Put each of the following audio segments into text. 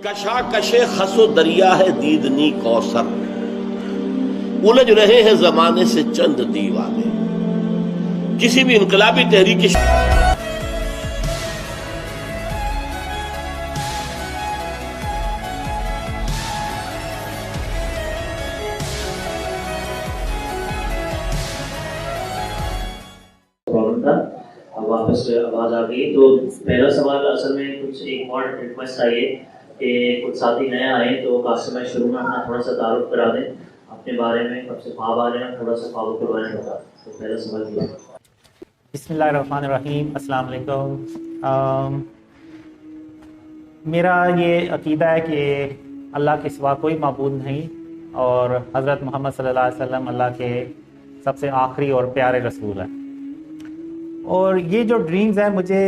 کشاکش خس و دریا ہے دیدنی کوثر، الجھ رہے ہیں زمانے سے چند دیوانے۔ کسی بھی انقلابی تحریک واپس آواز آ گئی تو پہلا سوال اصل میں کچھ ایک اور ریکویسٹ آئی ہے کہ کچھ ساتھی نئے آئے تو قاسم بھائی شروع میں اپنا تھوڑا سا تعارف کرا دیں اپنے بارے میں، کب سے خواب آ رہے ہیں، تھوڑا سا خوابوں کے بارے میں بتا۔ تو پہلا سوال یہ ہے۔ بسم اللہ الرحمن الرحیم، السلام علیکم۔ میرا یہ عقیدہ ہے کہ اللہ کے سوا کوئی معبود نہیں اور حضرت محمد صلی اللہ علیہ وسلم اللہ کے سب سے آخری اور پیارے رسول ہیں۔ اور یہ جو ڈریمز ہیں، مجھے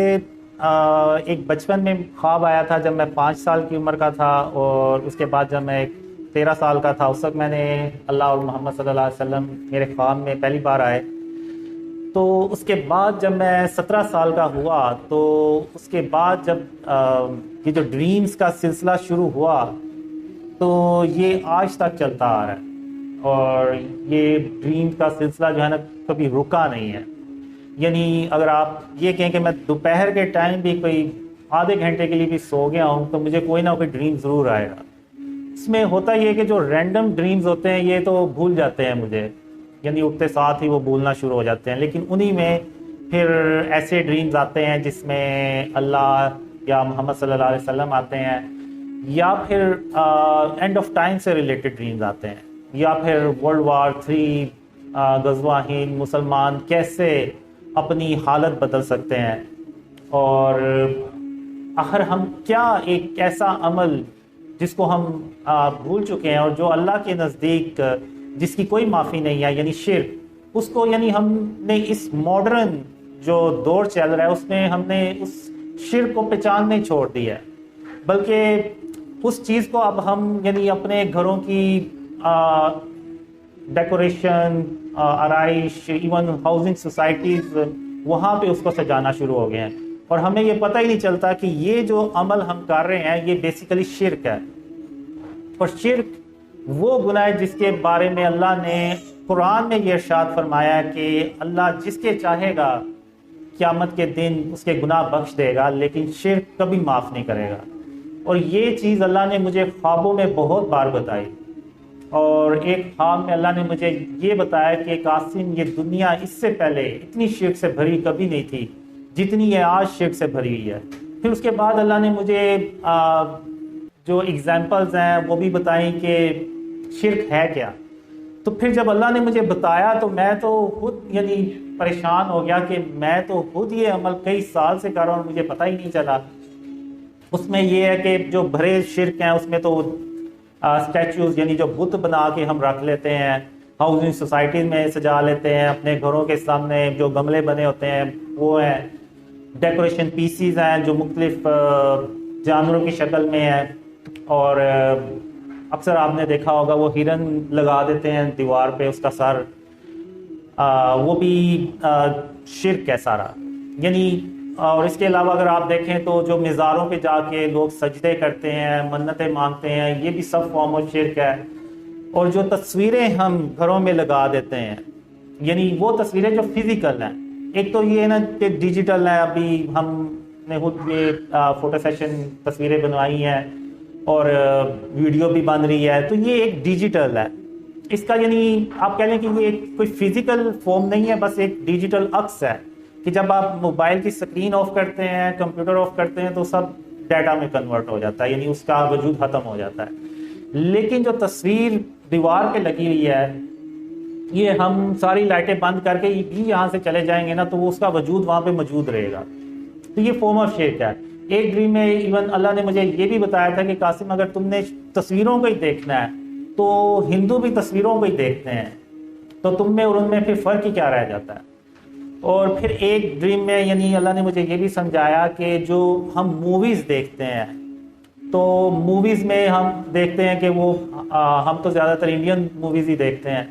ایک بچپن میں خواب آیا تھا جب میں 5 سال کی عمر کا تھا، اور اس کے بعد جب میں 13 سال کا تھا اس وقت میں نے اللہ اور محمد صلی اللہ علیہ وسلم میرے خواب میں پہلی بار آئے۔ تو اس کے بعد جب میں 17 سال کا ہوا تو اس کے بعد جب یہ جو ڈریمز کا سلسلہ شروع ہوا تو یہ آج تک چلتا آ رہا ہے، اور یہ ڈریم کا سلسلہ جو ہے نا کبھی رکا نہیں ہے۔ یعنی اگر آپ یہ کہیں کہ میں دوپہر کے ٹائم بھی کوئی آدھے گھنٹے کے لیے بھی سو گیا ہوں تو مجھے کوئی نہ کوئی ڈریم ضرور آئے گا۔ اس میں ہوتا یہ کہ جو رینڈم ڈریمز ہوتے ہیں یہ تو بھول جاتے ہیں مجھے، یعنی اٹھتے ساتھ ہی وہ بھولنا شروع ہو جاتے ہیں، لیکن انہی میں پھر ایسے ڈریمز آتے ہیں جس میں اللہ یا محمد صلی اللہ علیہ وسلم آتے ہیں، یا پھر اینڈ آف ٹائم سے ریلیٹڈ ڈریمز آتے ہیں، یا پھر World War III، غزوہ ہند، مسلمان کیسے اپنی حالت بدل سکتے ہیں، اور آخر ہم کیا ایک ایسا عمل جس کو ہم بھول چکے ہیں اور جو اللہ کے نزدیک جس کی کوئی معافی نہیں ہے، یعنی شرک، اس کو یعنی ہم نے اس ماڈرن جو دور چل رہا ہے اس میں ہم نے اس شرک کو پہچان نہیں چھوڑ دی ہے، بلکہ اس چیز کو اب ہم یعنی اپنے گھروں کی ڈیکوریشن، آرائش، ایون ہاؤسنگ سوسائٹیز، وہاں پہ اس کو سجانا شروع ہو گئے ہیں، اور ہمیں یہ پتہ ہی نہیں چلتا کہ یہ جو عمل ہم کر رہے ہیں یہ بیسیکلی شرک ہے۔ اور شرک وہ گناہ ہے جس کے بارے میں اللہ نے قرآن میں یہ ارشاد فرمایا کہ اللہ جس کے چاہے گا قیامت کے دن اس کے گناہ بخش دے گا، لیکن شرک کبھی معاف نہیں کرے گا۔ اور یہ چیز اللہ نے مجھے خوابوں میں بہت بار بتائی، اور ایک خواب میں اللہ نے مجھے یہ بتایا کہ قاسم، یہ دنیا اس سے پہلے اتنی شرک سے بھری کبھی نہیں تھی جتنی یہ آج شرک سے بھری ہوئی ہے۔ پھر اس کے بعد اللہ نے مجھے جو ایگزامپلز ہیں وہ بھی بتائیں کہ شرک ہے کیا۔ تو پھر جب اللہ نے مجھے بتایا تو میں تو خود یعنی پریشان ہو گیا کہ میں تو خود یہ عمل کئی سال سے کر رہا ہوں، مجھے پتہ ہی نہیں چلا۔ اس میں یہ ہے کہ جو بھرے شرک ہیں اس میں تو اسٹیچوز یعنی جو بت بنا کے ہم رکھ لیتے ہیں، ہاؤسنگ سوسائٹیز میں سجا لیتے ہیں، اپنے گھروں کے سامنے جو گملے بنے ہوتے ہیں وہ ہیں، ڈیکوریشن پیسیز ہیں جو مختلف جانوروں کی شکل میں ہیں، اور اکثر آپ نے دیکھا ہوگا وہ ہرن لگا دیتے ہیں دیوار پہ اس کا سر، وہ بھی شرک ہے سارا۔ یعنی اور اس کے علاوہ اگر آپ دیکھیں تو جو مزاروں پہ جا کے لوگ سجدے کرتے ہیں، منتیں مانگتے ہیں، یہ بھی سب فارم آف شرک ہے۔ اور جو تصویریں ہم گھروں میں لگا دیتے ہیں، یعنی وہ تصویریں جو فزیکل ہیں، ایک تو یہ ہے نا کہ ڈیجیٹل ہے، ابھی ہم نے خود یہ فوٹو سیشن تصویریں بنوائی ہیں اور ویڈیو بھی بن رہی ہے، تو یہ ایک ڈیجیٹل ہے۔ اس کا یعنی آپ کہہ لیں کہ یہ کوئی فزیکل فارم نہیں ہے، بس ایک ڈیجیٹل عکس ہے کہ جب آپ موبائل کی سکرین آف کرتے ہیں، کمپیوٹر آف کرتے ہیں تو سب ڈیٹا میں کنورٹ ہو جاتا ہے، یعنی اس کا وجود ختم ہو جاتا ہے۔ لیکن جو تصویر دیوار پہ لگی ہوئی ہے، یہ ہم ساری لائٹیں بند کر کے بھی یہاں سے چلے جائیں گے نا تو اس کا وجود وہاں پہ موجود رہے گا، تو یہ فارم آف شرک ہے۔ ایک ڈریم میں ایون اللہ نے مجھے یہ بھی بتایا تھا کہ قاسم اگر تم نے تصویروں کو ہی دیکھنا ہے تو ہندو بھی تصویروں کو ہی دیکھتے ہیں، تو تم میں اور ان میں پھر فرق ہی کیا رہ جاتا ہے۔ اور پھر ایک ڈریم میں یعنی اللہ نے مجھے یہ بھی سمجھایا کہ جو ہم موویز دیکھتے ہیں تو موویز میں ہم دیکھتے ہیں کہ وہ ہم تو زیادہ تر انڈین موویز ہی دیکھتے ہیں،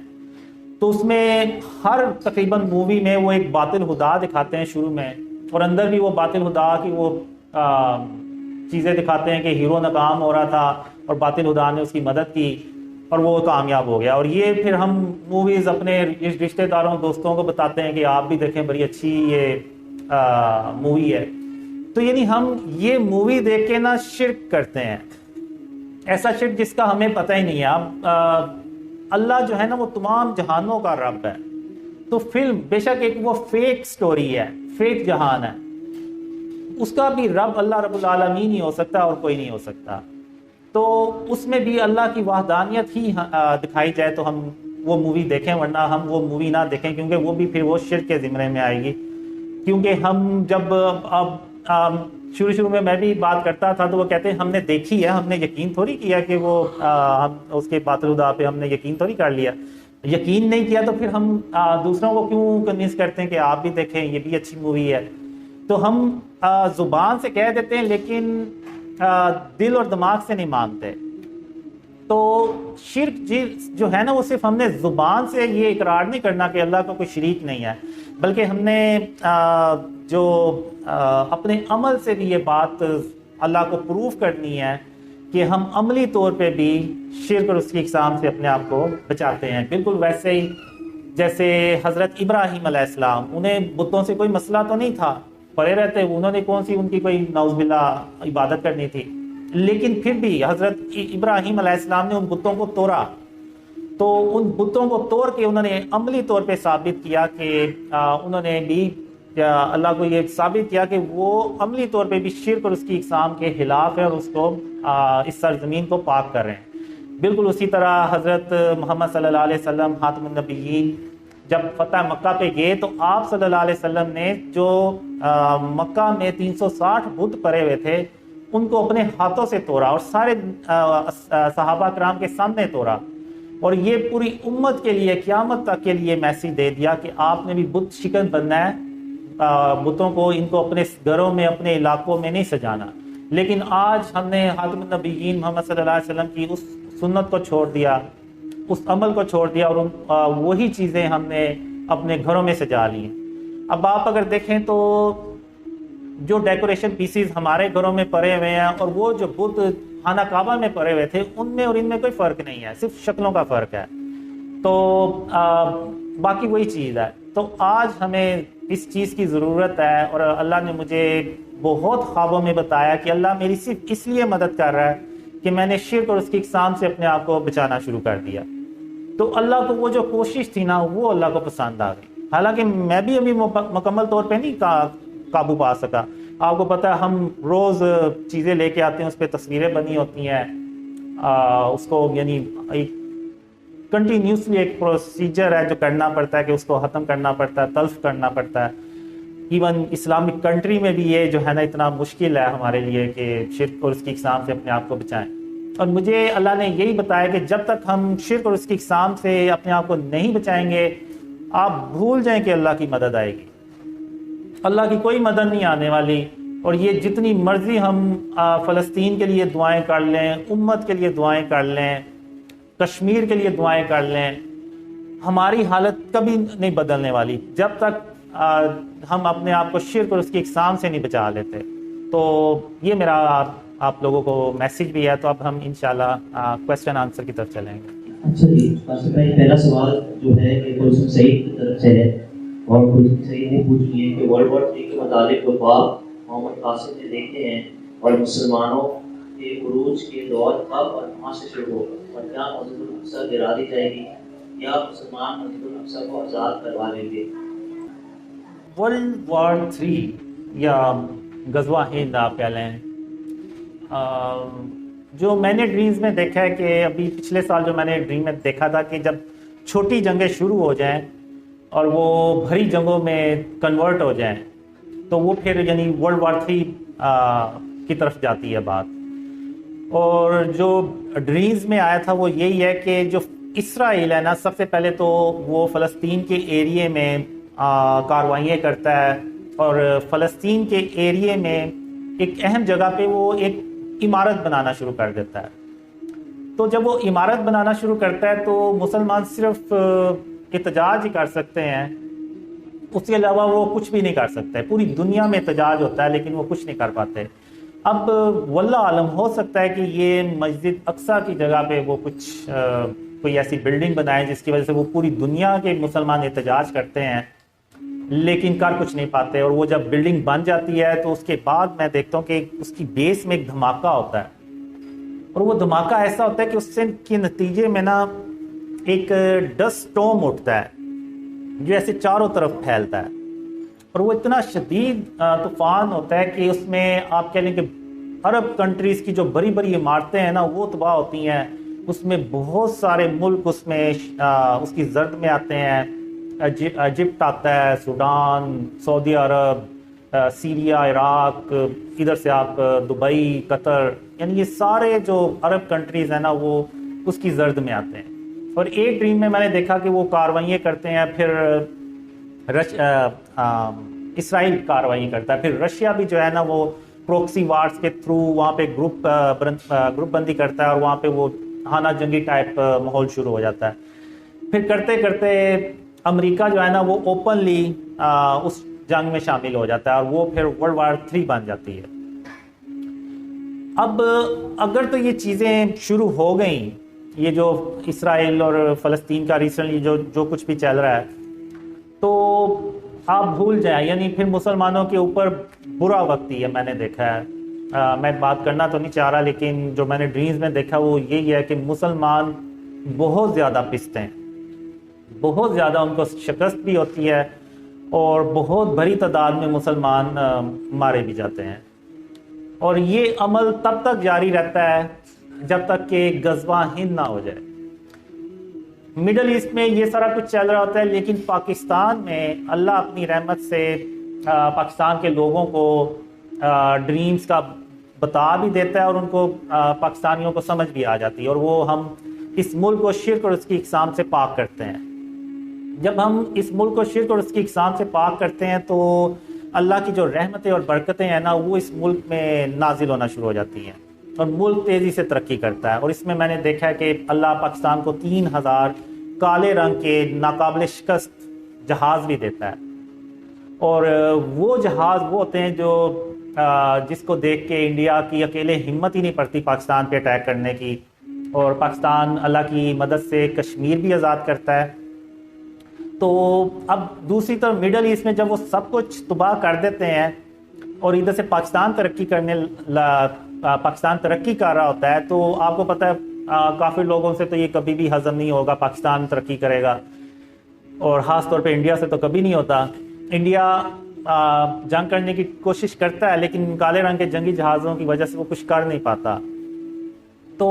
تو اس میں ہر تقریباً مووی میں وہ ایک باطل خدا دکھاتے ہیں شروع میں، اور اندر بھی وہ باطل خدا کی وہ چیزیں دکھاتے ہیں کہ ہیرو ناکام ہو رہا تھا اور باطل خدا نے اس کی مدد کی اور وہ کامیاب ہو گیا، اور یہ پھر ہم موویز اپنے رشتہ داروں دوستوں کو بتاتے ہیں کہ آپ بھی دیکھیں بڑی اچھی یہ مووی ہے. تو یعنی ہم یہ مووی دیکھ کے نا شرک کرتے ہیں، ایسا شرک جس کا ہمیں پتہ ہی نہیں ہے. اب اللہ جو ہے نا وہ تمام جہانوں کا رب ہے، تو فلم بے شک ایک وہ فیک سٹوری ہے، فیک جہان ہے، اس کا بھی رب اللہ رب العالمین ہی ہو سکتا ہے اور کوئی نہیں ہو سکتا. تو اس میں بھی اللہ کی وحدانیت ہی دکھائی جائے تو ہم وہ مووی دیکھیں، ورنہ ہم وہ مووی نہ دیکھیں، کیونکہ وہ بھی پھر وہ شرک کے زمرے میں آئے گی. کیونکہ ہم جب اب شروع میں میں بھی بات کرتا تھا تو وہ کہتے ہیں ہم نے دیکھی ہے، ہم نے یقین تھوڑی کیا کہ وہ ہم اس کے باطل خدا پہ ہم نے یقین تھوڑی کر لیا. یقین نہیں کیا تو پھر ہم دوسروں کو کیوں کنوینس کرتے ہیں کہ آپ بھی دیکھیں یہ بھی اچھی مووی ہے. تو ہم زبان سے کہہ دیتے ہیں لیکن دل اور دماغ سے نہیں مانتے. تو شرک جو ہے نا وہ صرف ہم نے زبان سے یہ اقرار نہیں کرنا کہ اللہ کا کوئی شریک نہیں ہے، بلکہ ہم نے جو اپنے عمل سے بھی یہ بات اللہ کو پروف کرنی ہے کہ ہم عملی طور پہ بھی شرک اور اس کی اقسام سے اپنے آپ کو بچاتے ہیں. بالکل ویسے ہی جیسے حضرت ابراہیم علیہ السلام، انہیں بتوں سے کوئی مسئلہ تو نہیں تھا، پڑے رہتے، انہوں نے کون سی ان کی کوئی نعوذ باللہ عبادت کرنی تھی، لیکن پھر بھی حضرت ابراہیم علیہ السلام نے ان بتوں کو توڑا. تو ان بتوں کو توڑ کے انہوں نے عملی طور پہ ثابت کیا کہ انہوں نے بھی اللہ کو یہ ثابت کیا کہ وہ عملی طور پہ بھی شرک اور اس کی اقسام کے خلاف ہے اور اس کو اس سرزمین کو پاک کر رہے ہیں. بالکل اسی طرح حضرت محمد صلی اللہ علیہ وسلم خاتم النبیین جب فتح مکہ پہ گئے تو آپ صلی اللہ علیہ وسلم نے جو مکہ میں 360 بت پڑے ہوئے تھے ان کو اپنے ہاتھوں سے توڑا اور سارے صحابہ کرام کے سامنے توڑا، اور یہ پوری امت کے لیے قیامت تک کے لیے میسیج دے دیا کہ آپ نے بھی بت شکن بننا ہے، بتوں کو ان کو اپنے گھروں میں اپنے علاقوں میں نہیں سجانا. لیکن آج ہم نے خاتم النبیین محمد صلی اللہ علیہ وسلم کی اس سنت کو چھوڑ دیا، اس عمل کو چھوڑ دیا، اور وہی چیزیں ہم نے اپنے گھروں میں سجا لی ہیں. اب آپ اگر دیکھیں تو جو ڈیکوریشن پیسز ہمارے گھروں میں پڑے ہوئے ہیں اور وہ جو بت خانہ کعبہ میں پڑے ہوئے تھے ان میں اور ان میں کوئی فرق نہیں ہے، صرف شکلوں کا فرق ہے. تو باقی وہی چیز ہے. تو آج ہمیں اس چیز کی ضرورت ہے، اور اللہ نے مجھے بہت خوابوں میں بتایا کہ اللہ میری صرف اس لیے مدد کر رہا ہے کہ میں نے شرک اور اس کی اقسام سے اپنے آپ کو بچانا شروع کر دیا. تو اللہ کو وہ جو کوشش تھی نا وہ اللہ کو پسند آ گئی. حالانکہ میں بھی ابھی مکمل طور پہ نہیں قابو پا سکا. آپ کو پتہ ہے ہم روز چیزیں لے کے آتے ہیں، اس پہ تصویریں بنی ہوتی ہیں، اس کو یعنی ایک کنٹینیوسلی ایک پروسیجر ہے جو کرنا پڑتا ہے کہ اس کو ختم کرنا پڑتا ہے، تلف کرنا پڑتا ہے. ایون اسلامک کنٹری میں بھی یہ جو ہے نا اتنا مشکل ہے ہمارے لیے کہ شرک اور اس کی اقسام سے اپنے آپ کو بچائیں. اور مجھے اللہ نے یہی بتایا کہ جب تک ہم شرک اور اس کی اقسام سے اپنے آپ کو نہیں بچائیں گے آپ بھول جائیں کہ اللہ کی مدد آئے گی. اللہ کی کوئی مدد نہیں آنے والی. اور یہ جتنی مرضی ہم فلسطین کے لیے دعائیں کر لیں، امت کے لیے دعائیں کر لیں، کشمیر کے لیے دعائیں کر لیں، ہماری حالت کبھی نہیں بدلنے والی جب تک ہم اپنے آپ کو شرک اور اس کی اقسام سے نہیں بچا لیتے. تو یہ میرا آپ لوگوں کو میسیج بھی ہے. تو اب ہم انشاءاللہ کویسچن آنسر کی طرف چلیں گے. اچھا جی، پہلا سوال جو ہے کہ کلثوم سعید کی طرف سے ہے، اور کلثوم سعید نے پوچھ لی ہے کہ ورلڈ وار 3 کے متعلق جو خواب محمد قاسم نے دیکھے ہیں اور مسلمانوں کے عروج کے دور کب اور کہاں سے شروع ہوگا، اور کیا مسجد الاقصی گرا دی جائے گی یا مسلمان مسجد الاقصی کو آزاد کروا لیں گے؟ ورلڈ وار 3 یا غزوہ ہند آپ کہہ لیں، جو میں نے ڈریمز میں دیکھا ہے کہ ابھی پچھلے سال جو میں نے ڈریم میں دیکھا تھا کہ جب چھوٹی جنگیں شروع ہو جائیں اور وہ بھری جنگوں میں کنورٹ ہو جائیں تو وہ پھر یعنی ورلڈ وار 3 کی طرف جاتی ہے بات. اور جو ڈریمز میں آیا تھا وہ یہی ہے کہ جو اسرائیل ہے نا، سب سے پہلے تو وہ فلسطین کے ایریے میں کاروائیاں کرتا ہے، اور فلسطین کے ایریے میں ایک اہم جگہ پہ وہ ایک عمارت بنانا شروع کر دیتا ہے. تو جب وہ عمارت بنانا شروع کرتا ہے تو مسلمان صرف احتجاج ہی کر سکتے ہیں، اس کے علاوہ وہ کچھ بھی نہیں کر سکتے. پوری دنیا میں احتجاج ہوتا ہے لیکن وہ کچھ نہیں کر پاتے. اب واللہ عالم، ہو سکتا ہے کہ یہ مسجد اقصیٰ کی جگہ پہ وہ کچھ کوئی ایسی بلڈنگ بنائے جس کی وجہ سے وہ پوری دنیا کے مسلمان احتجاج کرتے ہیں، لیکن کر کچھ نہیں پاتے. اور وہ جب بلڈنگ بن جاتی ہے تو اس کے بعد میں دیکھتا ہوں کہ اس کی بیس میں ایک دھماکہ ہوتا ہے، اور وہ دھماکہ ایسا ہوتا ہے کہ اس سے کے نتیجے میں نا ایک ڈسٹ سٹورم اٹھتا ہے جو ایسے چاروں طرف پھیلتا ہے، اور وہ اتنا شدید طوفان ہوتا ہے کہ اس میں آپ کہہ لیں کہ عرب کنٹریز کی جو بڑی بڑی عمارتیں ہیں نا وہ تباہ ہوتی ہیں. اس میں بہت سارے ملک اس میں اس کی زرد میں آتے ہیں. ایجپٹ آتا ہے، سوڈان، سعودی عرب، سیریا، عراق، ادھر سے آپ دبئی، قطر، یعنی یہ سارے جو عرب کنٹریز ہیں نا وہ اس کی زرد میں آتے ہیں. اور ایک ڈریم میں نے دیکھا کہ وہ کاروائیاں کرتے ہیں، پھر اسرائیل کاروائی کرتا ہے، پھر رشیا بھی جو ہے نا وہ پروکسی وارز کے تھرو وہاں پہ گروپ بندی کرتا ہے، اور وہاں پہ وہ ہانہ جنگی ٹائپ ماحول شروع ہو جاتا ہے. پھر کرتے کرتے امریکہ جو ہے نا وہ اوپنلی اس جنگ میں شامل ہو جاتا ہے، اور وہ پھر ورلڈ وار 3 بن جاتی ہے. اب اگر تو یہ چیزیں شروع ہو گئیں، یہ جو اسرائیل اور فلسطین کا ریسنٹلی جو کچھ بھی چل رہا ہے، تو آپ بھول جائیں، یعنی پھر مسلمانوں کے اوپر برا وقت ہی ہے. میں نے دیکھا ہے، میں بات کرنا تو نہیں چاہ رہا، لیکن جو میں نے ڈریمز میں دیکھا وہ یہی ہے کہ مسلمان بہت زیادہ پستے ہیں، بہت زیادہ ان کو شکست بھی ہوتی ہے، اور بہت بڑی تعداد میں مسلمان مارے بھی جاتے ہیں. اور یہ عمل تب تک جاری رہتا ہے جب تک کہ غزوہ ہند نہ ہو جائے. مڈل ایسٹ میں یہ سارا کچھ چل رہا ہوتا ہے، لیکن پاکستان میں اللہ اپنی رحمت سے پاکستان کے لوگوں کو ڈریمز کا بتا بھی دیتا ہے، اور ان کو پاکستانیوں کو سمجھ بھی آ جاتی ہے، اور وہ ہم اس ملک کو شرک اور اس کی اقسام سے پاک کرتے ہیں. جب ہم اس ملک کو شرک اور اس کی اقسام سے پاک کرتے ہیں تو اللہ کی جو رحمتیں اور برکتیں ہیں نا وہ اس ملک میں نازل ہونا شروع ہو جاتی ہیں، اور ملک تیزی سے ترقی کرتا ہے. اور اس میں نے دیکھا ہے کہ اللہ پاکستان کو 3000 کالے رنگ کے ناقابل شکست جہاز بھی دیتا ہے، اور وہ جہاز وہ ہوتے ہیں جو جس کو دیکھ کے انڈیا کی اکیلے ہمت ہی نہیں پڑتی پاکستان پہ اٹیک کرنے کی. اور پاکستان اللہ کی مدد سے کشمیر بھی آزاد کرتا ہے. تو اب دوسری طرف مڈل ایسٹ میں جب وہ سب کچھ تباہ کر دیتے ہیں، اور ادھر سے پاکستان ترقی کر رہا ہوتا ہے، تو آپ کو پتہ ہے کافی لوگوں سے تو یہ کبھی بھی ہضم نہیں ہوگا پاکستان ترقی کرے گا، اور خاص طور پہ انڈیا سے تو کبھی نہیں ہوتا. انڈیا جنگ کرنے کی کوشش کرتا ہے، لیکن کالے رنگ کے جنگی جہازوں کی وجہ سے وہ کچھ کر نہیں پاتا. تو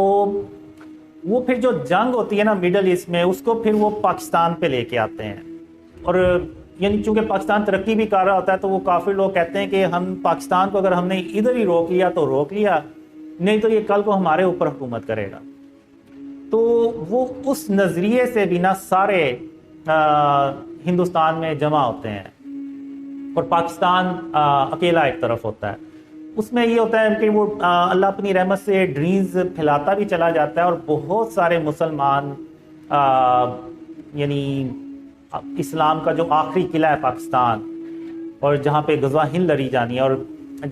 وہ پھر جو جنگ ہوتی ہے نا مڈل ایسٹ میں، اس کو پھر وہ پاکستان پہ لے کے آتے ہیں. اور یعنی چونکہ پاکستان ترقی بھی کر رہا ہوتا ہے، تو وہ کافی لوگ کہتے ہیں کہ ہم پاکستان کو اگر ہم نے ادھر ہی روک لیا تو روک لیا، نہیں تو یہ کل کو ہمارے اوپر حکومت کرے گا. تو وہ اس نظریے سے بھی نہ سارے ہندوستان میں جمع ہوتے ہیں، اور پاکستان اکیلا ایک طرف ہوتا ہے. اس میں یہ ہوتا ہے کہ وہ اللہ اپنی رحمت سے ڈریمز پھیلاتا بھی چلا جاتا ہے، اور بہت سارے مسلمان یعنی اسلام کا جو آخری قلعہ ہے پاکستان، اور جہاں پہ غزوہ ہند لڑی جانی ہے، اور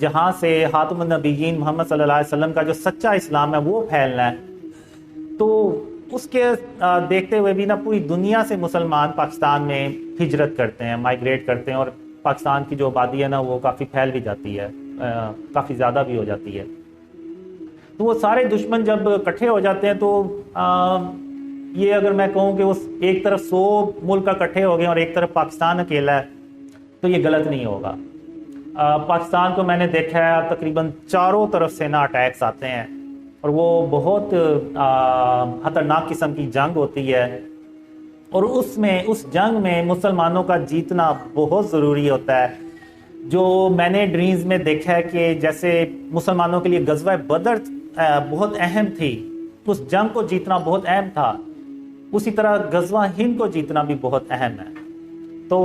جہاں سے خاتم النبیین محمد صلی اللہ علیہ وسلم کا جو سچا اسلام ہے وہ پھیلنا ہے، تو اس کے دیکھتے ہوئے بھی نا پوری دنیا سے مسلمان پاکستان میں ہجرت کرتے ہیں، مائگریٹ کرتے ہیں، اور پاکستان کی جو آبادی ہے نا وہ کافی پھیل بھی جاتی ہے، کافی زیادہ بھی ہو جاتی ہے. تو وہ سارے دشمن جب اکٹھے ہو جاتے ہیں تو یہ اگر میں کہوں کہ اس ایک طرف 100 ملک اکٹھے ہو گئے اور ایک طرف پاکستان اکیلا ہے، تو یہ غلط نہیں ہوگا. پاکستان کو میں نے دیکھا ہے تقریباً چاروں طرف سے نا اٹیکس آتے ہیں، اور وہ بہت خطرناک قسم کی جنگ ہوتی ہے، اور اس جنگ میں مسلمانوں کا جیتنا بہت ضروری ہوتا ہے. جو میں نے ڈریمز میں دیکھا ہے کہ جیسے مسلمانوں کے لیے غزوہ بدر بہت اہم تھی، اس جنگ کو جیتنا بہت اہم تھا، اسی طرح غزوہ ہند کو جیتنا بھی بہت اہم ہے. تو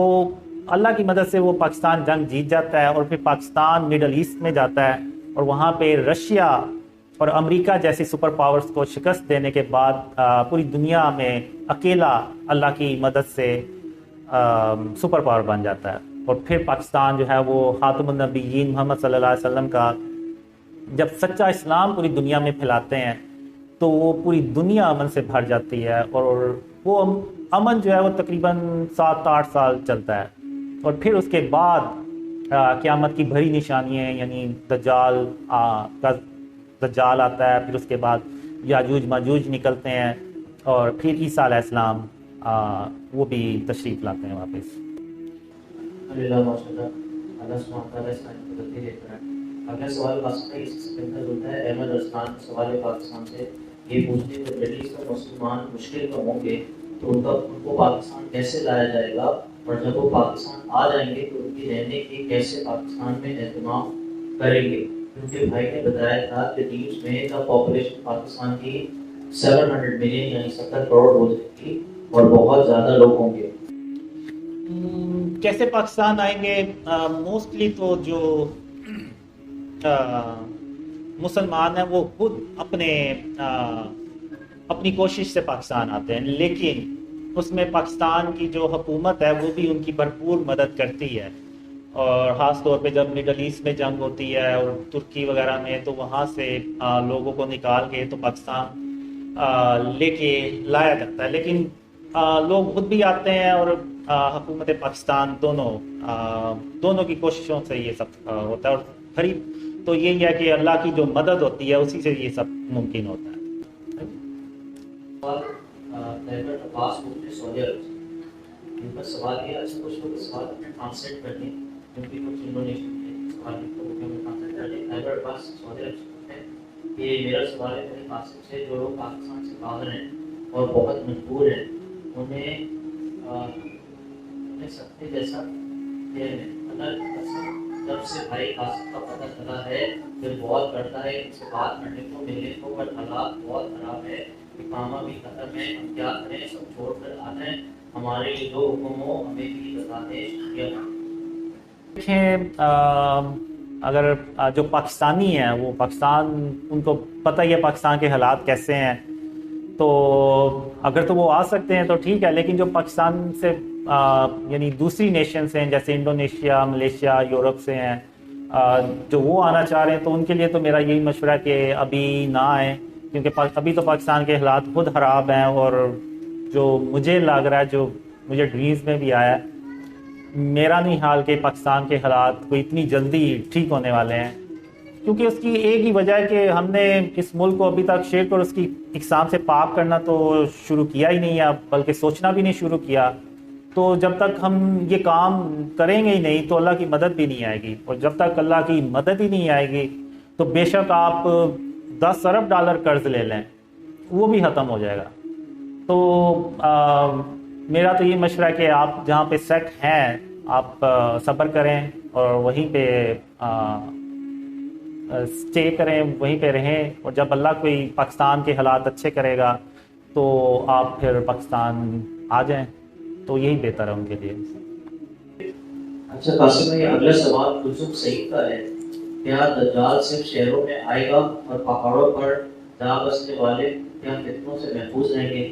اللہ کی مدد سے وہ پاکستان جنگ جیت جاتا ہے، اور پھر پاکستان مڈل ایسٹ میں جاتا ہے، اور وہاں پہ رشیا اور امریکہ جیسی سپر پاورز کو شکست دینے کے بعد پوری دنیا میں اکیلا اللہ کی مدد سے سپر پاور بن جاتا ہے. اور پھر پاکستان جو ہے وہ خاتم النبیین محمد صلی اللہ علیہ وسلم کا جب سچا اسلام پوری دنیا میں پھیلاتے ہیں تو وہ پوری دنیا امن سے بھر جاتی ہے، اور وہ امن جو ہے وہ تقریباً 7-8 سال چلتا ہے، اور پھر اس کے بعد قیامت کی بڑی نشانیاں، یعنی دجال آتا ہے، پھر اس کے بعد یاجوج ماجوج نکلتے ہیں، اور پھر عیسیٰ علیہ السلام وہ بھی تشریف لاتے ہیں واپس۔ الحمدللہ، ماشاءاللہ، اللہ سبحانہ وتعالیٰ اس کی مدد دیتا ہے۔ اگلا سوال پاکستان سے ہوتا ہے، احمد رضوان سوال ہے پاکستان سے، یہ پوچھتے ہیں کہ مڈل ایسٹ میں مسلمان مشکل میں ہوں گے تو ان کو پاکستان کیسے لایا جائے گا، اور جب وہ پاکستان آ جائیں گے تو ان کی رہنے کی کیسے پاکستان میں اہتمام کریں گے؟ کیونکہ بھائی نے بتایا تھا کہ نیوز میں پاپولیشن پاکستان کی 700 ملین یعنی 70 کروڑ ہو جائے گی اور بہت زیادہ لوگ ہوں گے۔ کیسے پاکستان آئیں گے؟ موسٹلی تو جو مسلمان ہیں وہ خود اپنی کوشش سے پاکستان آتے ہیں، لیکن اس میں پاکستان کی جو حکومت ہے وہ بھی ان کی بھرپور مدد کرتی ہے، اور خاص طور پہ جب مڈل ایسٹ میں جنگ ہوتی ہے اور ترکی وغیرہ میں، تو وہاں سے لوگوں کو نکال کے تو پاکستان لے کے لایا جاتا ہے، لیکن لوگ خود بھی آتے ہیں، اور حکومت پاکستان دونوں کی کوششوں سے یہ سب ہوتا ہے، اور قریب تو یہی ہے کہ اللہ کی جو مدد ہوتی ہے اسی سے یہ سب ممکن ہوتا ہے۔ سعودی عرب سے ان کا سوال یہ ہے، کچھ لوگ سوال اپنے ٹرانسلیٹ کر دیں کیونکہ کچھ انڈونیشین کے سوال میں ٹرانسلیٹ کر دیں۔ خیبر عباس سعودی عرب سے ہے کہ میرا سوال ہے میرے قاسم سے، جو لوگ پاکستان سے باہر ہیں اور بہت مجبور ہیں انہیں سکتے جیسا دیر میں اگر جب سے بھائی قاسم کا پتہ چلا ہے کہ بہت کرتا ہے ان سے بات کرنے کو ملنے کو، پر حالات بہت خراب ہے، اقامہ بھی ختم ہے، ہم کیا کریں، سب چھوڑ کر آتے ہیں، ہمارے جو حکم ہو ہمیں بھی بتا دیں، شکریہ۔ دیکھیں، اگر جو پاکستانی ہیں وہ پاکستان، ان کو پتہ ہی ہے پاکستان کے حالات کیسے ہیں، تو اگر تو وہ آ سکتے ہیں تو ٹھیک ہے، لیکن جو پاکستان سے یعنی دوسری نیشنز ہیں جیسے انڈونیشیا، ملیشیا، یورپ سے ہیں، جو وہ آنا چاہ رہے ہیں تو ان کے لیے تو میرا یہی مشورہ ہے کہ ابھی نہ آئیں، کیونکہ ابھی تو پاکستان کے حالات خود خراب ہیں، اور جو مجھے لگ رہا ہے، جو مجھے ڈریمز میں بھی آیا ہے، میرا نہیں حال کہ پاکستان کے حالات کوئی اتنی جلدی ٹھیک ہونے والے ہیں، کیونکہ اس کی ایک ہی وجہ ہے کہ ہم نے اس ملک کو ابھی تک شرک اور اس کی اقسام سے پاک کرنا تو شروع کیا ہی نہیں ہے، بلکہ سوچنا بھی نہیں شروع کیا، تو جب تک ہم یہ کام کریں گے ہی نہیں تو اللہ کی مدد بھی نہیں آئے گی، اور جب تک اللہ کی مدد ہی نہیں آئے گی تو بے شک آپ 10 ارب ڈالر قرض لے لیں وہ بھی ختم ہو جائے گا۔ تو میرا تو یہ مشورہ ہے کہ آپ جہاں پہ سیٹ ہیں آپ صبر کریں اور وہیں پہ اسٹے کریں، وہیں پہ رہیں، اور جب اللہ کوئی پاکستان کے حالات اچھے کرے گا تو آپ پھر پاکستان آ جائیں، تو یہی بہتر ہے ان کے لیے۔ اچھا قاسم بھائی، اگلا سوال کلثوم سعید کا ہے، کیا دجال صرف شہروں میں آئے گا اور پہاڑوں پر جا بسنے والے کیا فتنوں سے محفوظ رہیں گے؟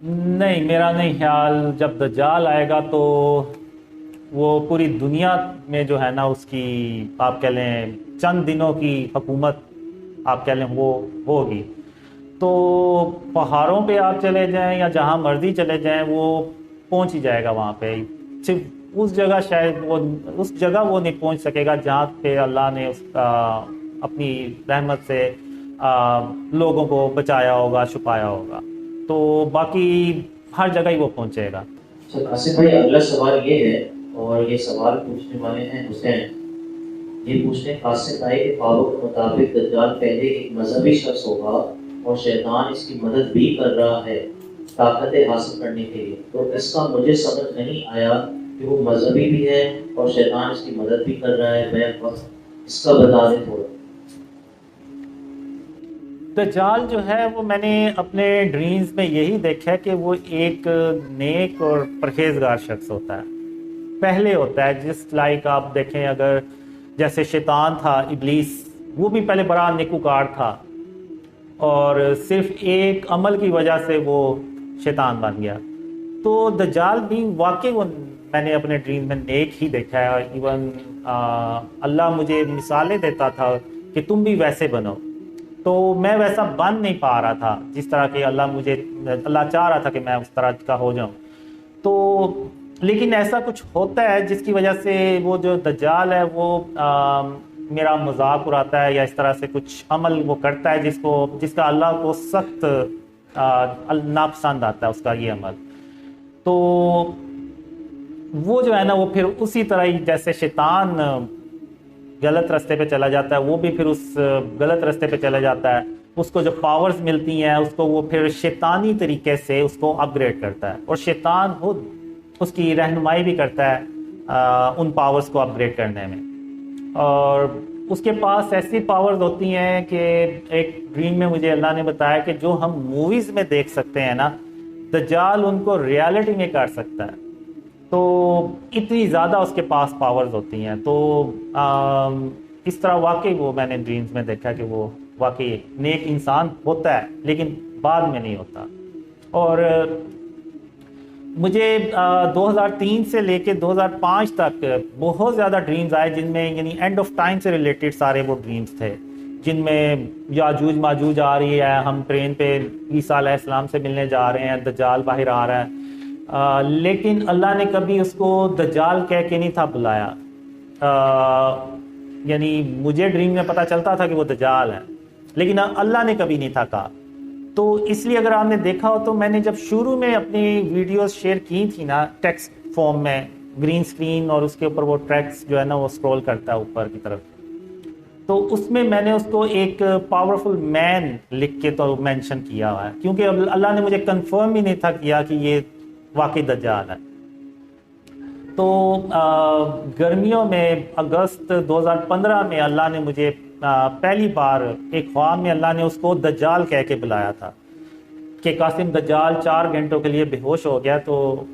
نہیں، میرا نہیں خیال، جب دجال آئے گا تو وہ پوری دنیا میں جو ہے نا اس کی آپ کہہ لیں چند دنوں کی حکومت آپ کہہ لیں وہ ہوگی، تو پہاڑوں پہ آپ چلے جائیں یا جہاں مرضی چلے جائیں وہ پہنچ ہی جائے گا وہاں پہ، صرف اس جگہ شاید اس جگہ وہ نہیں پہنچ سکے گا جہاں پہ اللہ نے اپنی رحمت سے لوگوں کو بچایا ہوگا، چھپایا ہوگا، تو باقی ہر جگہ ہی وہ پہنچے گا۔ قاسم بھائی اگلا سوال یہ ہے، اور یہ سوال پوچھنے والے ہیں حسین، یہ پوچھتے ہیں قاسم بھائی کے خوابوں کے مطابق دجال پہلے ایک مذہبی شخص ہوگا اور شیطان اس کی مدد بھی کر رہا ہے طاقتیں حاصل کرنے کے لیے، تو اس کا مجھے سمجھ نہیں آیا کہ وہ مذہبی بھی ہے اور شیطان اس کی مدد بھی کر رہا ہے، بیک وقت اس کا بتا دیں تھوڑا۔ دجال جو ہے وہ میں نے اپنے ڈریمز میں یہی دیکھا ہے کہ وہ ایک نیک اور پرہیزگار شخص ہوتا ہے، پہلے ہوتا ہے، جس لائک آپ دیکھیں اگر جیسے شیطان تھا ابلیس، وہ بھی پہلے بڑا نیکوکار تھا اور صرف ایک عمل کی وجہ سے وہ شیطان بن گیا، تو دجال بھی واقعی وہ میں نے اپنے ڈریم میں نیک ہی دیکھا ہے. ایون اللہ مجھے مثالیں دیتا تھا کہ تم بھی ویسے بنو, تو میں ویسا بن نہیں پا رہا تھا جس طرح کہ اللہ چاہ رہا تھا کہ میں اس طرح کا ہو جاؤں. تو لیکن ایسا کچھ ہوتا ہے جس کی وجہ سے وہ جو دجال ہے وہ میرا مذاق اڑاتا ہے, یا اس طرح سے کچھ عمل وہ کرتا ہے جس کا اللہ کو سخت ناپسند آتا ہے اس کا یہ عمل. تو وہ جو ہے نا وہ پھر اسی طرح ہی جیسے شیطان غلط راستے پہ چلا جاتا ہے, وہ بھی پھر اس غلط راستے پہ چلا جاتا ہے. اس کو جو پاورز ملتی ہیں اس کو وہ پھر شیطانی طریقے سے اس کو اپ گریڈ کرتا ہے, اور شیطان خود اس کی رہنمائی بھی کرتا ہے ان پاورز کو اپ گریڈ کرنے میں. اور اس کے پاس ایسی پاورز ہوتی ہیں کہ ایک ڈریم میں مجھے اللہ نے بتایا کہ جو ہم موویز میں دیکھ سکتے ہیں نا, دجال ان کو ریالٹی میں کر سکتا ہے. تو اتنی زیادہ اس کے پاس پاورز ہوتی ہیں. تو اس طرح واقعی وہ میں نے ڈریمز میں دیکھا کہ وہ واقعی نیک انسان ہوتا ہے لیکن بعد میں نہیں ہوتا. اور مجھے 2003 سے لے کے 2005 تک بہت زیادہ ڈریمز آئے جن میں یعنی اینڈ آف ٹائم سے ریلیٹڈ سارے وہ ڈریمز تھے, جن میں یاجوج ماجوج آ رہی ہے, ہم ٹرین پہ عیسیٰ علیہ السلام سے ملنے جا رہے ہیں, دجال باہر آ رہا ہے. لیکن اللہ نے کبھی اس کو دجال کہہ کے نہیں تھا بلایا. یعنی مجھے ڈریم میں پتہ چلتا تھا کہ وہ دجال ہے, لیکن اللہ نے کبھی نہیں تھا کہا. تو اس لیے اگر آپ نے دیکھا ہو تو میں نے جب شروع میں اپنی ویڈیوز شیئر کی تھی نا ٹیکسٹ فارم میں, گرین سکرین اور اس کے اوپر وہ ٹریکس جو ہے نا وہ سکرول کرتا ہے اوپر کی طرف, تو اس میں نے اس کو ایک پاورفل مین لکھ کے تو مینشن کیا ہوا ہے, کیونکہ اللہ نے مجھے کنفرم ہی نہیں تھا کیا کہ یہ واقعی دجال ہے. تو گرمیوں میں اگست 2015 میں اللہ نے مجھے پہلی بار ایک خواب میں اللہ نے اس کو دجال کہہ کے بلایا تھا کہ قاسم دجال 4 گھنٹوں کے لیے بے ہوش ہو گیا, تو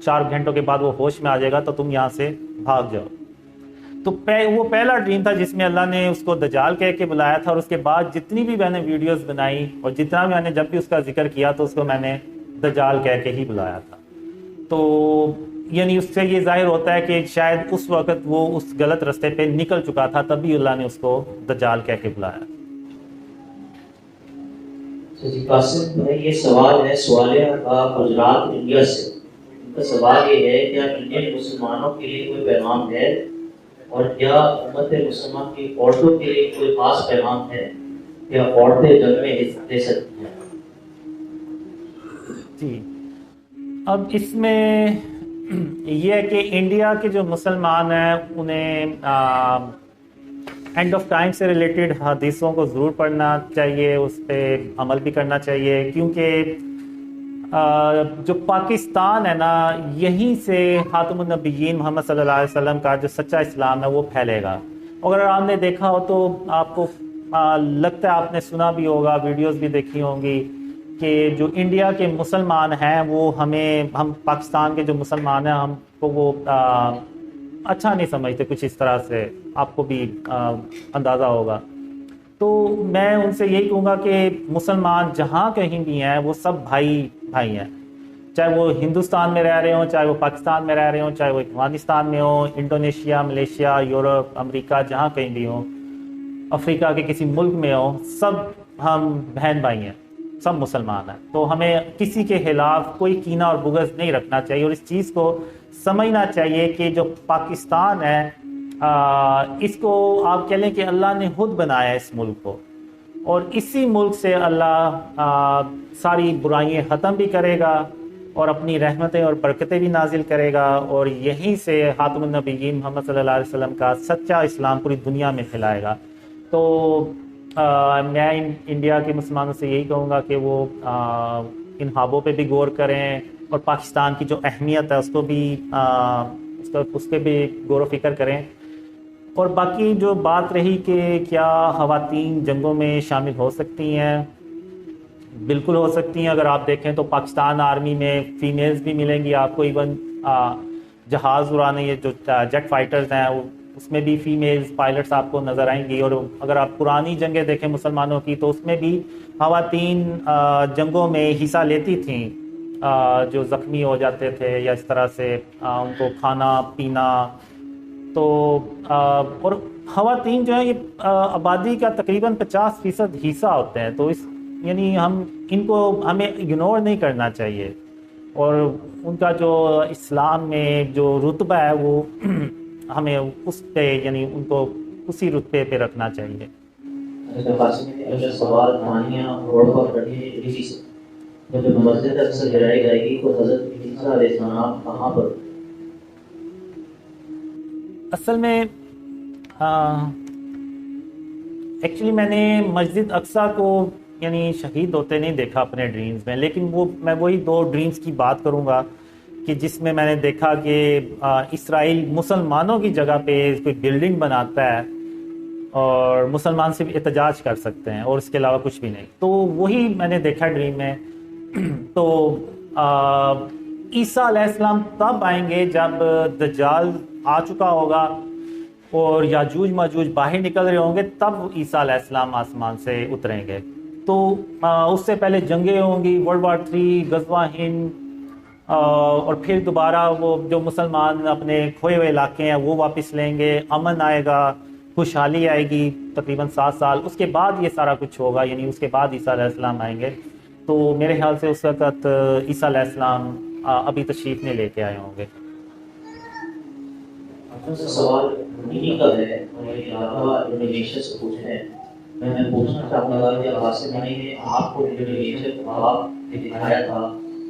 4 گھنٹوں کے بعد وہ ہوش میں آ جائے گا تو تم یہاں سے بھاگ جاؤ. تو وہ پہلا ڈریم تھا جس میں اللہ نے اس کو دجال کہہ کے بلایا تھا. اور اس کے بعد جتنی بھی میں نے ویڈیوز بنائی اور جتنا بھی میں نے جب بھی اس کا ذکر کیا تو اس کو میں نے دجال کہہ کے ہی بلایا تھا. تو یعنی اس سے یہ ظاہر ہوتا ہے کہ شاید اس وقت وہ اس غلط راستے پہ نکل چکا تھا, تبھی اللہ نے اس کو دجال کہہ کے بلایا. جی قاسم بھائی, یہ سوال ہے سوالیہ گجرات انڈیا سے. ان کا سوال یہ ہے کیا انڈین مسلمانوں کے لیے کوئی پیغام ہے, اور کیا امت مسلمان کی عورتوں کے لیے کوئی خاص پیغام ہے, کیا عورتیں جنگ میں حصہ لے سکتی ہیں؟ جی, اب اس میں یہ ہے کہ انڈیا کے جو مسلمان ہیں انہیں اینڈ آف ٹائم سے ریلیٹڈ حدیثوں کو ضرور پڑھنا چاہیے, اس پہ عمل بھی کرنا چاہیے, کیونکہ جو پاکستان ہے نا یہیں سے خاتم النبیین محمد صلی اللہ علیہ وسلم کا جو سچا اسلام ہے وہ پھیلے گا. اگر آپ نے دیکھا ہو تو آپ کو لگتا ہے آپ نے سنا بھی ہوگا, ویڈیوز بھی دیکھی ہوں گی کہ جو انڈیا کے مسلمان ہیں وہ ہم پاکستان کے جو مسلمان ہیں ہم کو وہ اچھا نہیں سمجھتے کچھ اس طرح سے, آپ کو بھی اندازہ ہوگا. تو میں ان سے یہی کہوں گا کہ مسلمان جہاں کہیں بھی ہیں وہ سب بھائی ہیں, چاہے وہ ہندوستان میں رہ رہے ہوں, چاہے وہ پاکستان میں رہ رہے ہوں, چاہے وہ افغانستان میں ہوں, انڈونیشیا, ملیشیا, یورپ, امریکہ, جہاں کہیں بھی ہوں, افریقہ کے کسی ملک میں ہوں, سب ہم بہن بھائی ہیں, سب مسلمان ہیں. تو ہمیں کسی کے خلاف کوئی کینہ اور بغض نہیں رکھنا چاہیے, اور اس چیز کو سمجھنا چاہیے کہ جو پاکستان ہے اس کو آپ کہہ لیں کہ اللہ نے خود بنایا ہے اس ملک کو, اور اسی ملک سے اللہ ساری برائیاں ختم بھی کرے گا اور اپنی رحمتیں اور برکتیں بھی نازل کرے گا, اور یہیں سے خاتم النبیین محمد صلی اللہ علیہ وسلم کا سچا اسلام پوری دنیا میں پھیلائے گا. تو میں انڈیا کے مسلمانوں سے یہی کہوں گا کہ وہ ان خوابوں پہ بھی غور کریں, اور پاکستان کی جو اہمیت ہے اس کو بھی اس پہ بھی غور و فکر کریں. اور باقی جو بات رہی کہ کیا خواتین جنگوں میں شامل ہو سکتی ہیں, بالکل ہو سکتی ہیں. اگر آپ دیکھیں تو پاکستان آرمی میں فیمیلز بھی ملیں گی آپ کو, ایون جہاز اڑانے یہ جو جیٹ فائٹرز ہیں اس میں بھی فیمیلز پائلٹس آپ کو نظر آئیں گی. اور اگر آپ پرانی جنگیں دیکھیں مسلمانوں کی تو اس میں بھی خواتین جنگوں میں حصہ لیتی تھیں, جو زخمی ہو جاتے تھے یا اس طرح سے ان کو کھانا پینا. تو اور خواتین جو ہیں یہ آبادی کا تقریباً 50% حصہ ہوتے ہیں. تو اس یعنی ہمیں اگنور نہیں کرنا چاہیے, اور ان کا جو اسلام میں جو رتبہ ہے وہ ہمیں اس پہ یعنی ان کو اسی رتبے پہ رکھنا چاہیے. سوال کہانیاں روڈ پر پڑھی سے جب مسجد اکثر گرائی جائے گی تو حضرت عیسیٰ علیہ السلام کہاں پر؟ اصل میں ایکچولی میں نے مسجد اقصیٰ کو یعنی شہید ہوتے نہیں دیکھا اپنے ڈریمز میں, لیکن میں وہی 2 ڈریمز کی بات کروں گا کہ جس میں نے دیکھا کہ اسرائیل مسلمانوں کی جگہ پہ کوئی بلڈنگ بناتا ہے اور مسلمان صرف احتجاج کر سکتے ہیں اور اس کے علاوہ کچھ بھی نہیں. تو وہی میں نے دیکھا ڈریم میں. تو عیسیٰ علیہ السلام تب آئیں گے جب دجال آ چکا ہوگا اور یاجوج ماجوج باہر نکل رہے ہوں گے, تب عیسیٰ علیہ السلام آسمان سے اتریں گے. تو اس سے پہلے جنگیں ہوں گی, World War III, غزوہ ہند, اور پھر دوبارہ وہ جو مسلمان اپنے کھوئے ہوئے علاقے ہیں وہ واپس لیں گے, امن آئے گا, خوشحالی آئے گی تقریباً 7 سال. اس کے بعد یہ سارا کچھ ہوگا, یعنی اس کے بعد عیسیٰ علیہ السلام آئیں گے. تو میرے خیال سے اس وقت عیسیٰ علیہ السلام ابھی تشریف نہیں لے کے آئے ہوں گے. سوال انہی کا ہے اور یہ انڈونیشیا سے پوچھ رہے ہیں. میں پوچھنا چاہوں گا کہ قاسم بھائی نے آپ کو انڈونیشیا کا خواب دکھایا تھا,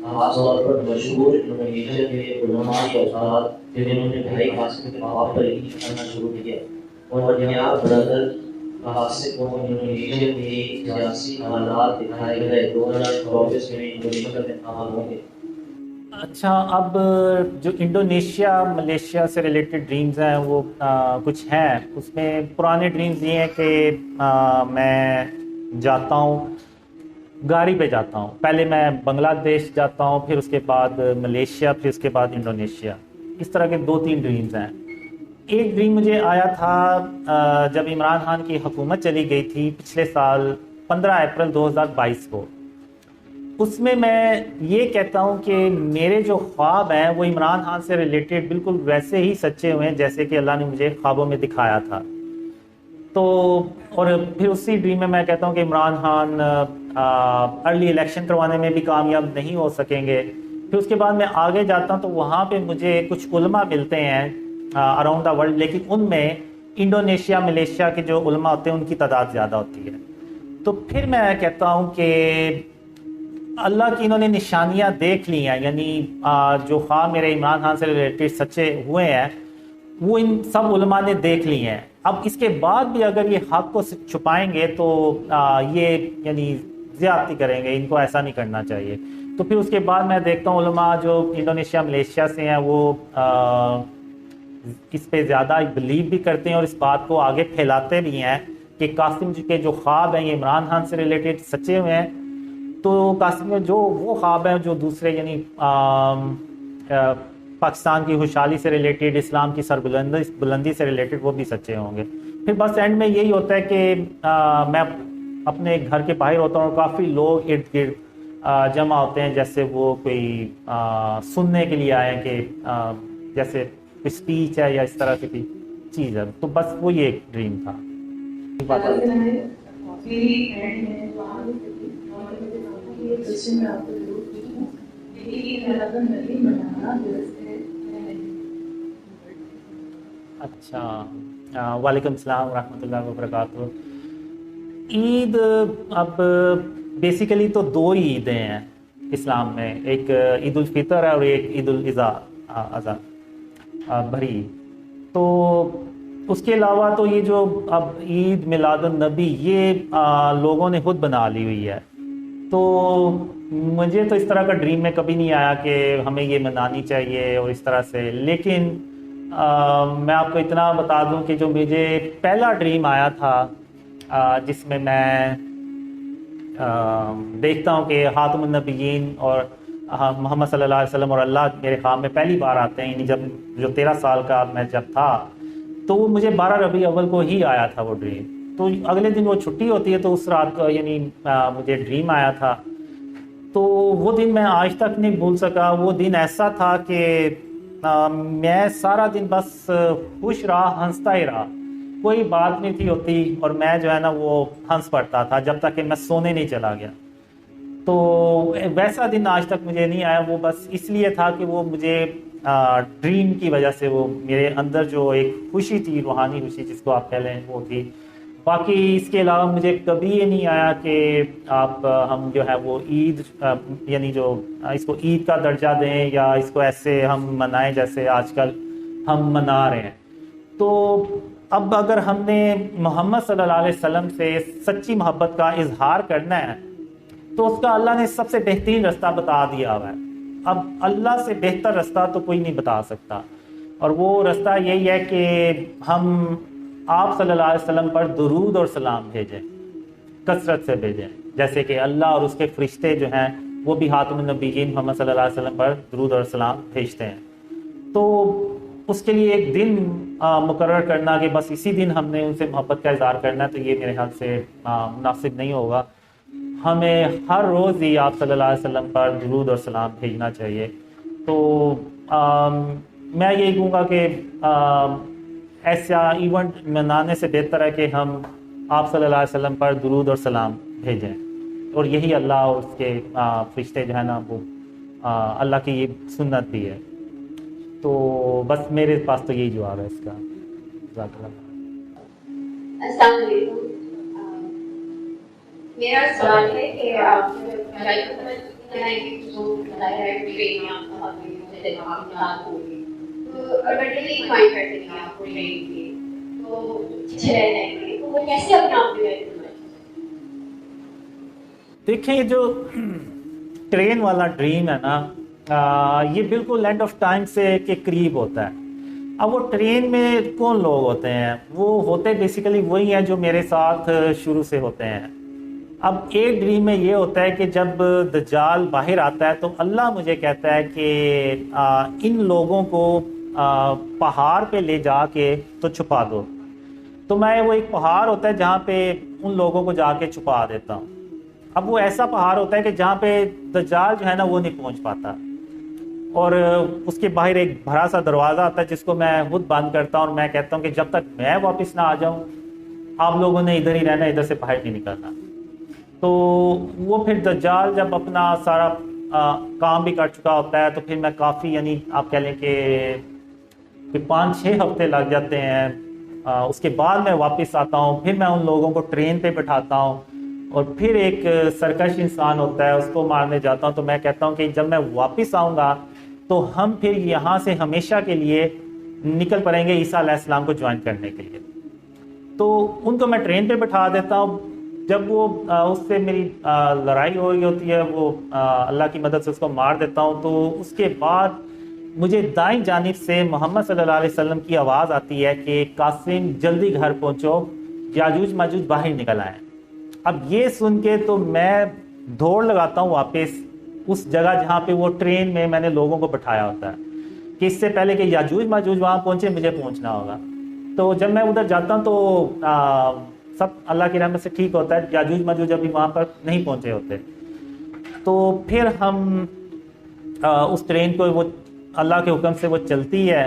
خاص طور پر مشہور انڈونیشیا کے علماء یا استاد جنہوں نے بھائی قاسم کے خواب پر یقین کرنا شروع کیا, اور جناب برادر قاسم کو انڈونیشیا کے سیاسی حالات دکھائے گئے. 2024 میں انڈونیشیا میں انتخاب ہوں گے. اچھا, اب جو انڈونیشیا ملیشیا سے ریلیٹڈ ڈریمز ہیں وہ کچھ ہیں. اس میں پرانے ڈریمز یہ ہیں کہ میں جاتا ہوں گاڑی پہ جاتا ہوں. پہلے میں بنگلہ دیش جاتا ہوں, پھر اس کے بعد ملیشیا, پھر اس کے بعد انڈونیشیا. اس طرح کے 2-3 ڈریمز ہیں. ایک ڈریم مجھے آیا تھا جب عمران خان کی حکومت چلی گئی تھی پچھلے سال 15 اپریل 2022 کو. اس میں یہ کہتا ہوں کہ میرے جو خواب ہیں وہ عمران خان سے ریلیٹڈ بالکل ویسے ہی سچے ہوئے ہیں جیسے کہ اللہ نے مجھے خوابوں میں دکھایا تھا. تو اور پھر اسی ڈریم میں میں کہتا ہوں کہ عمران خان ارلی الیکشن کروانے میں بھی کامیاب نہیں ہو سکیں گے. پھر اس کے بعد میں آگے جاتا ہوں تو وہاں پہ مجھے کچھ علماء ملتے ہیں اراؤنڈ دا ورلڈ, لیکن ان میں انڈونیشیا ملیشیا کے جو علماء ہوتے ہیں ان کی تعداد زیادہ ہوتی ہے. تو پھر میں کہتا ہوں کہ اللہ کی انہوں نے نشانیاں دیکھ لی ہیں, یعنی جو خواب میرے عمران خان سے ریلیٹڈ سچے ہوئے ہیں وہ ان سب علماء نے دیکھ لی ہیں. اب اس کے بعد بھی اگر یہ حق کو چھپائیں گے تو یہ یعنی زیادتی کریں گے, ان کو ایسا نہیں کرنا چاہیے. تو پھر اس کے بعد میں دیکھتا ہوں علماء جو انڈونیشیا ملیشیا سے ہیں وہ اس پہ زیادہ بلیو بھی کرتے ہیں اور اس بات کو آگے پھیلاتے بھی ہیں کہ قاسم کے جو خواب ہیں یہ عمران خان سے ریلیٹڈ سچے ہوئے ہیں. تو قاسم میں جو وہ خواب ہیں جو دوسرے یعنی پاکستان کی خوشحالی سے ریلیٹڈ, اسلام کی سربلندی سے ریلیٹڈ, وہ بھی سچے ہوں گے. پھر بس اینڈ میں یہی ہوتا ہے کہ میں اپنے گھر کے باہر ہوتا ہوں اور کافی لوگ ارد گرد جمع ہوتے ہیں, جیسے وہ کوئی سننے کے لیے آئے کہ جیسے کوئی اسپیچ ہے یا اس طرح کی کوئی چیز ہے. تو بس وہ یہ ایک ڈریم تھا. اچھا, وعلیکم السلام ورحمۃ اللہ وبرکاتہ. عید اب بیسیکلی تو 2 ہی عیدیں ہیں اسلام میں, ایک عید الفطر ہے اور ایک عید الاضحیٰ بھری. تو اس کے علاوہ تو یہ جو اب عید میلاد النبی یہ لوگوں نے خود بنا لی ہوئی ہے. تو مجھے تو اس طرح کا ڈریم میں کبھی نہیں آیا کہ ہمیں یہ منانی چاہیے اور اس طرح سے. لیکن میں آپ کو اتنا بتا دوں کہ جو مجھے پہلا ڈریم آیا تھا جس میں دیکھتا ہوں کہ خاتم النبیین اور محمد صلی اللہ علیہ وسلم اور اللہ میرے خواب میں پہلی بار آتے ہیں, یعنی جب جو 13 سال کا میں جب تھا تو وہ مجھے 12 ربیع اول کو ہی آیا تھا وہ ڈریم. تو اگلے دن وہ چھٹی ہوتی ہے تو اس رات کو یعنی مجھے ڈریم آیا تھا. تو وہ دن میں آج تک نہیں بھول سکا. وہ دن ایسا تھا کہ میں سارا دن بس خوش رہا, ہنستا ہی رہا, کوئی بات نہیں تھی ہوتی, اور میں جو ہے نا وہ ہنس پڑتا تھا جب تک کہ میں سونے نہیں چلا گیا. تو ویسا دن آج تک مجھے نہیں آیا. وہ بس اس لیے تھا کہ وہ مجھے ڈریم کی وجہ سے, وہ میرے اندر جو ایک خوشی تھی, روحانی خوشی جس کو آپ کہہ لیں, وہ تھی. باقی اس کے علاوہ مجھے کبھی یہ نہیں آیا کہ ہم جو ہے وہ عید, یعنی جو اس کو عید کا درجہ دیں یا اس کو ایسے ہم منائیں جیسے آج کل ہم منا رہے ہیں. تو اب اگر ہم نے محمد صلی اللہ علیہ وسلم سے سچی محبت کا اظہار کرنا ہے تو اس کا اللہ نے سب سے بہترین رستہ بتا دیا ہوا ہے. اب اللہ سے بہتر رستہ تو کوئی نہیں بتا سکتا, اور وہ رستہ یہی ہے کہ ہم آپ صلی اللہ علیہ وسلم پر درود اور سلام بھیجیں, کثرت سے بھیجیں, جیسے کہ اللہ اور اس کے فرشتے جو ہیں وہ بھی خاتم النبیین محمد صلی اللہ علیہ وسلم پر درود اور سلام بھیجتے ہیں. تو اس کے لیے ایک دن مقرر کرنا کہ بس اسی دن ہم نے ان سے محبت کا اظہار کرنا ہے, تو یہ میرے خیال سے مناسب نہیں ہوگا. ہمیں ہر روز ہی آپ صلی اللہ علیہ وسلم پر درود اور سلام بھیجنا چاہیے. تو میں یہی کہوں گا کہ ایسا ایونٹ منانے سے بہتر ہے کہ ہم آپ صلی اللہ علیہ وسلم پر درود اور سلام بھیجیں, اور یہی اللہ اور اس کے فرشتے جو ہے نا وہ اللہ کی یہ سنت بھی ہے. تو بس میرے پاس تو یہی جواب ہے اس کا. جزاک اللہ. السلام علیکم. میرا سوال ہے کہ آپ جو بتایا ہے ٹرین میں آپ بات ہوگی تو اربنٹلی فائن کرتے ہیں آپ کو ٹرین کی تو پیچھے رہ جائیں گے, تو وہ کیسے اپنے آپ کو دیکھیں یہ جو ٹرین والا ڈریم ہے نا, یہ بالکل اینڈ آف ٹائم سے کے قریب ہوتا ہے. اب وہ ٹرین میں کون لوگ ہوتے ہیں؟ وہ ہوتے بیسیکلی وہی ہیں جو میرے ساتھ شروع سے ہوتے ہیں. اب ایک ڈریم میں یہ ہوتا ہے کہ جب دجال باہر آتا ہے تو اللہ مجھے کہتا ہے کہ ان لوگوں کو پہاڑ پہ لے جا کے تو چھپا دو. تو میں وہ ایک پہاڑ ہوتا ہے جہاں پہ ان لوگوں کو جا کے چھپا دیتا ہوں. اب وہ ایسا پہاڑ ہوتا ہے کہ جہاں پہ دجال جو ہے نا وہ نہیں پہنچ پاتا, اور اس کے باہر ایک بڑا سا دروازہ آتا ہے جس کو میں خود بند کرتا ہوں, اور میں کہتا ہوں کہ جب تک میں واپس نہ آ جاؤں آپ لوگوں نے ادھر ہی رہنا, ادھر سے باہر نہیں نکلنا. تو وہ پھر دجال جب اپنا سارا کام بھی کر چکا ہوتا ہے تو پھر میں کافی, یعنی آپ کہہ لیں کہ 5-6 ہفتے لگ جاتے ہیں. اس کے بعد میں واپس آتا ہوں, پھر میں ان لوگوں کو ٹرین پہ بٹھاتا ہوں, اور پھر ایک سرکش انسان ہوتا ہے اس کو مارنے جاتا ہوں. تو میں کہتا ہوں کہ جب میں واپس آؤں گا تو ہم پھر یہاں سے ہمیشہ کے لیے نکل پڑیں گے عیسیٰ علیہ السلام کو جوائن کرنے کے لیے. تو ان کو میں ٹرین پہ بٹھا دیتا ہوں. جب وہ اس سے میری لڑائی ہو رہی ہوتی ہے, وہ اللہ کی مدد سے اس کو مار دیتا ہوں, تو اس کے بعد مجھے دائیں جانب سے محمد صلی اللہ علیہ وسلم کی آواز آتی ہے کہ قاسم جلدی گھر پہنچو, یاجوج ماجوج باہر نکل آئے. اب یہ سن کے تو میں دوڑ لگاتا ہوں واپس اس جگہ جہاں پہ وہ ٹرین میں نے لوگوں کو بٹھایا ہوتا ہے, کہ اس سے پہلے کہ یاجوج ماجوج وہاں پہنچے مجھے پہنچنا ہوگا. تو جب میں ادھر جاتا ہوں تو سب اللہ کی رحمت سے ٹھیک ہوتا ہے, یاجوج ماجوج ابھی وہاں پر نہیں پہنچے ہوتے. تو پھر ہم اس ٹرین کو وہ اللہ کے حکم سے وہ چلتی ہے,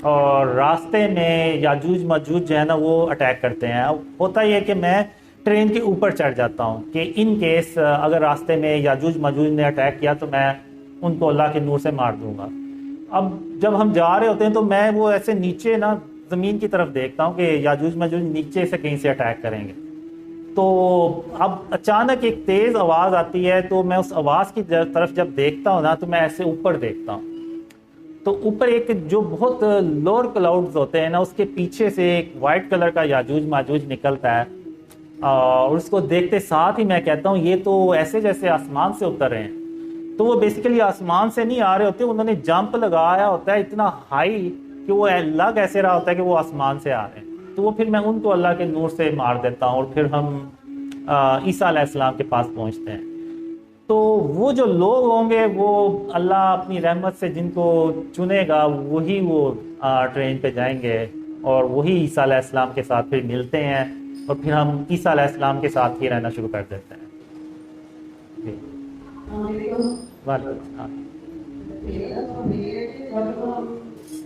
اور راستے میں یاجوج ماجوج جو ہے نا وہ اٹیک کرتے ہیں. ہوتا یہ ہے کہ میں ٹرین کے اوپر چڑھ جاتا ہوں کہ ان کیس اگر راستے میں یاجوج ماجوج نے اٹیک کیا تو میں ان کو اللہ کے نور سے مار دوں گا. اب جب ہم جا رہے ہوتے ہیں تو میں وہ ایسے نیچے نا زمین کی طرف دیکھتا ہوں کہ یاجوج ماجوج نیچے سے کہیں سے اٹیک کریں گے. تو اب اچانک ایک تیز آواز آتی ہے, تو میں اس آواز کی طرف جب دیکھتا ہوں نا تو میں ایسے اوپر دیکھتا ہوں, تو اوپر ایک جو بہت لوور کلاؤڈز ہوتے ہیں نا اس کے پیچھے سے ایک وائٹ کلر کا یاجوج ماجوج نکلتا ہے, اور اس کو دیکھتے ساتھ ہی میں کہتا ہوں یہ تو ایسے جیسے آسمان سے اتر رہے ہیں. تو وہ بیسیکلی آسمان سے نہیں آ رہے ہوتے, انہوں نے جمپ لگایا ہوتا ہے اتنا ہائی کہ وہ لگ ایسے رہا ہوتا ہے کہ وہ آسمان سے آ رہے ہیں. تو وہ پھر میں ان کو اللہ کے نور سے مار دیتا ہوں, اور پھر ہم عیسیٰ علیہ السلام کے پاس پہنچتے ہیں. تو وہ جو لوگ ہوں گے وہ اللہ اپنی رحمت سے جن کو چنے گا وہی وہ ٹرین پہ جائیں گے, اور وہی عیسیٰ علیہ السلام کے ساتھ پھر ملتے ہیں, اور پھر ہم عیسیٰ علیہ السلام کے ساتھ ہی رہنا شروع کر دیتے ہیں.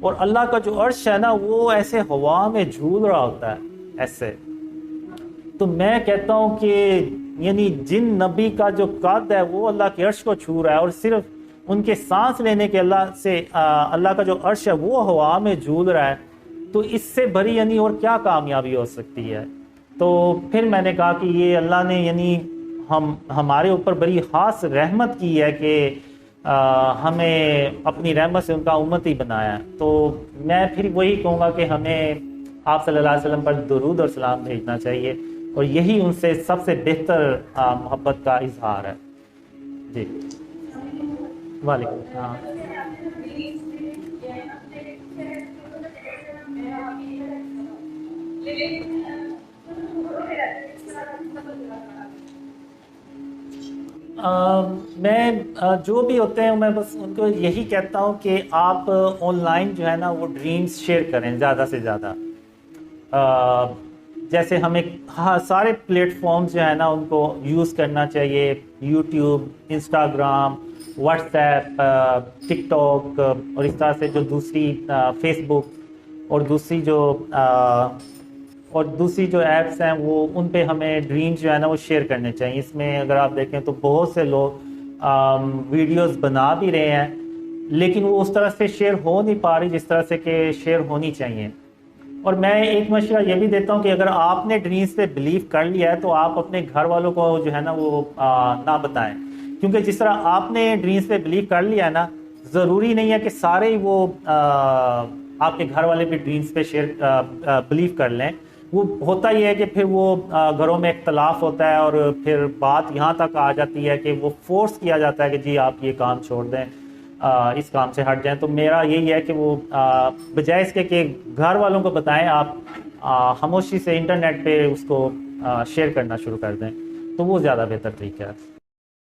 اور اللہ کا جو عرش ہے نا وہ ایسے ہوا میں جھول رہا ہوتا ہے ایسے. تو میں کہتا ہوں کہ یعنی جن نبی کا جو قد ہے وہ اللہ کے عرش کو چھو رہا ہے، اور صرف ان کے سانس لینے کے اللہ کا جو عرش ہے وہ ہوا میں جھول رہا ہے، تو اس سے بڑی یعنی اور کیا کامیابی ہو سکتی ہے. تو پھر میں نے کہا کہ یہ اللہ نے یعنی ہمارے اوپر بڑی خاص رحمت کی ہے کہ ہمیں اپنی رحمت سے ان کا امتی بنایا ہے. تو میں پھر وہی کہوں گا کہ ہمیں آپ صلی اللہ علیہ وسلم پر درود اور سلام بھیجنا چاہیے، اور یہی ان سے سب سے بہتر محبت کا اظہار ہے. جی وعلیکم السلام. میں جو بھی ہوتے ہیں میں بس ان کو یہی کہتا ہوں کہ آپ آن لائن جو ہے نا وہ ڈریمز شیئر کریں زیادہ سے زیادہ. جیسے ہمیں سارے پلیٹ فارمز جو ہے نا ان کو یوز کرنا چاہیے، یوٹیوب، انسٹاگرام، واٹس ایپ، ٹک ٹاک، اور اس طرح سے جو دوسری فیس بک اور دوسری جو ایپس ہیں وہ ان پہ ہمیں ڈریمز جو ہے نا وہ شیئر کرنے چاہیے. اس میں اگر آپ دیکھیں تو بہت سے لوگ ویڈیوز بنا بھی رہے ہیں لیکن وہ اس طرح سے شیئر ہو نہیں پا رہی جس طرح سے کہ شیئر ہونی چاہیے. اور میں ایک مشورہ یہ بھی دیتا ہوں کہ اگر آپ نے ڈریمز پہ بلیو کر لیا ہے تو آپ اپنے گھر والوں کو جو ہے نا وہ نہ بتائیں، کیونکہ جس طرح آپ نے ڈریمز پہ بلیو کر لیا ہے نا ضروری نہیں ہے کہ سارے ہی وہ آپ کے گھر والے بھی ڈریمز پہ بلیو کر لیں. وہ ہوتا یہ ہے کہ پھر وہ گھروں میں اختلاف ہوتا ہے اور پھر بات یہاں تک آ جاتی ہے کہ وہ فورس کیا جاتا ہے کہ جی آپ یہ کام چھوڑ دیں، اس کام سے ہٹ جائیں. تو میرا یہی ہے کہ وہ بجائے اس کے کہ گھر والوں کو بتائیں، آپ خاموشی سے انٹرنیٹ پہ اس کو شیئر کرنا شروع کر دیں، تو وہ زیادہ بہتر طریقہ ہے.